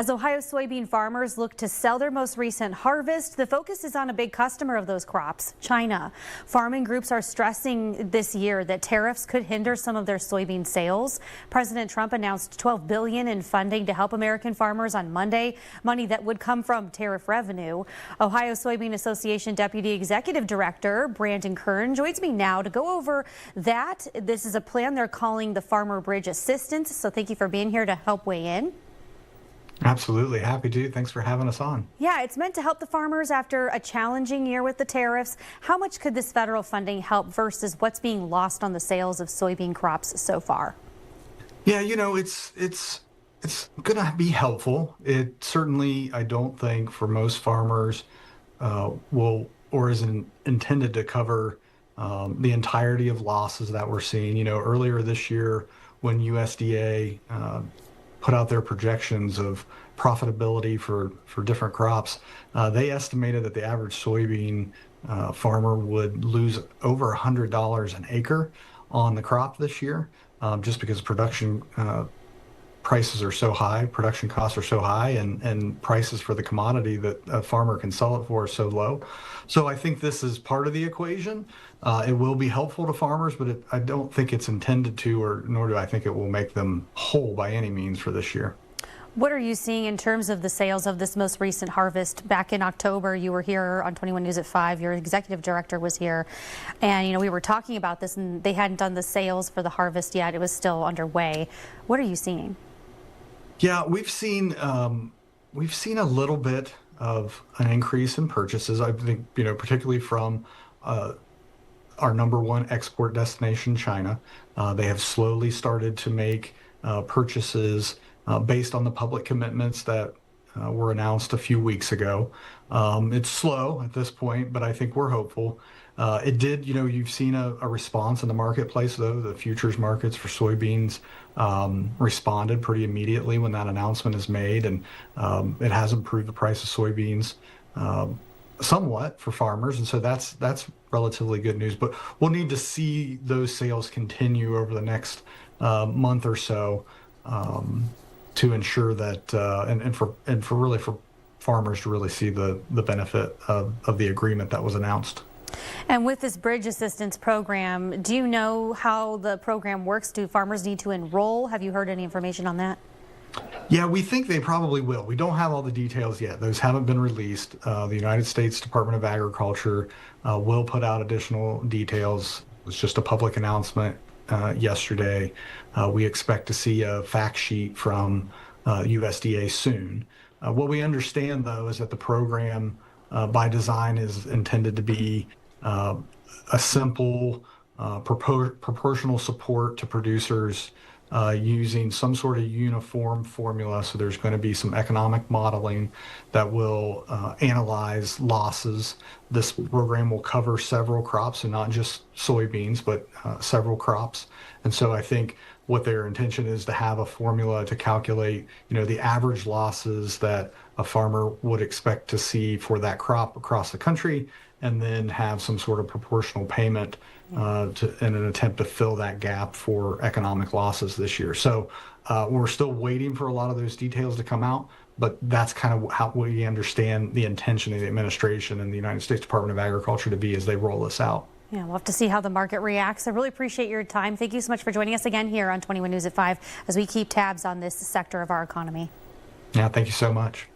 As Ohio soybean farmers look to sell their most recent harvest, the focus is on a big customer of those crops, China. Farming groups are stressing this year that tariffs could hinder some of their soybean sales. President Trump announced $12 billion in funding to help American farmers on Monday, money that would come from tariff revenue. Ohio Soybean Association Deputy Executive Director Brandon Kern joins me now to go over that. This is a plan they're calling the Farmer Bridge Assistance. So thank you for being here to help weigh in. Absolutely. Happy to. Thanks for having us on. Yeah, it's meant to help the farmers after a challenging year with the tariffs. How much could this federal funding help versus what's being lost on the sales of soybean crops so far? Yeah, it's going to be helpful. It certainly, I don't think for most farmers will or is intended to cover the entirety of losses that we're seeing. Earlier this year when USDA put out their projections of profitability for different crops, they estimated that the average soybean farmer would lose over $100 an acre on the crop this year, just because production prices are so high, production costs are so high, and prices for the commodity that a farmer can sell it for are so low. So I think this is part of the equation. It will be helpful to farmers, but I don't think it's intended to, or nor do I think it will make them whole by any means for this year. What are you seeing in terms of the sales of this most recent harvest? Back in October, you were here on 21 News at 5. Your executive director was here, and we were talking about this, and they hadn't done the sales for the harvest yet. It was still underway. What are you seeing? Yeah, we've seen a little bit of an increase in purchases. I think, particularly from our number one export destination, China. They have slowly started to make purchases based on the public commitments that were announced a few weeks ago. It's slow at this point, but I think we're hopeful. It did, you've seen a response in the marketplace, though. The futures markets for soybeans responded pretty immediately when that announcement is made, and it has improved the price of soybeans somewhat for farmers, and so that's relatively good news. But we'll need to see those sales continue over the next month or so to ensure that, and for farmers to really see the benefit of the agreement that was announced. And with this bridge assistance program, do you know how the program works? Do farmers need to enroll? Have you heard any information on that? Yeah, we think they probably will. We don't have all the details yet. Those haven't been released. The United States Department of Agriculture will put out additional details. It was just a public announcement yesterday. We expect to see a fact sheet from USDA soon. What we understand, though, is that the program by design is intended to be a simple proportional support to producers using some sort of uniform formula. So there's going to be some economic modeling that will analyze losses. This program will cover several crops, and not just soybeans, but several crops. And so I think what their intention is to have a formula to calculate, the average losses that a farmer would expect to see for that crop across the country, and then have some sort of proportional payment in an attempt to fill that gap for economic losses this year. So we're still waiting for a lot of those details to come out, but that's kind of how we understand the intention of the administration and the United States Department of Agriculture to be as they roll this out. Yeah, we'll have to see how the market reacts. I really appreciate your time. Thank you so much for joining us again here on 21 News at 5 as we keep tabs on this sector of our economy. Yeah, thank you so much.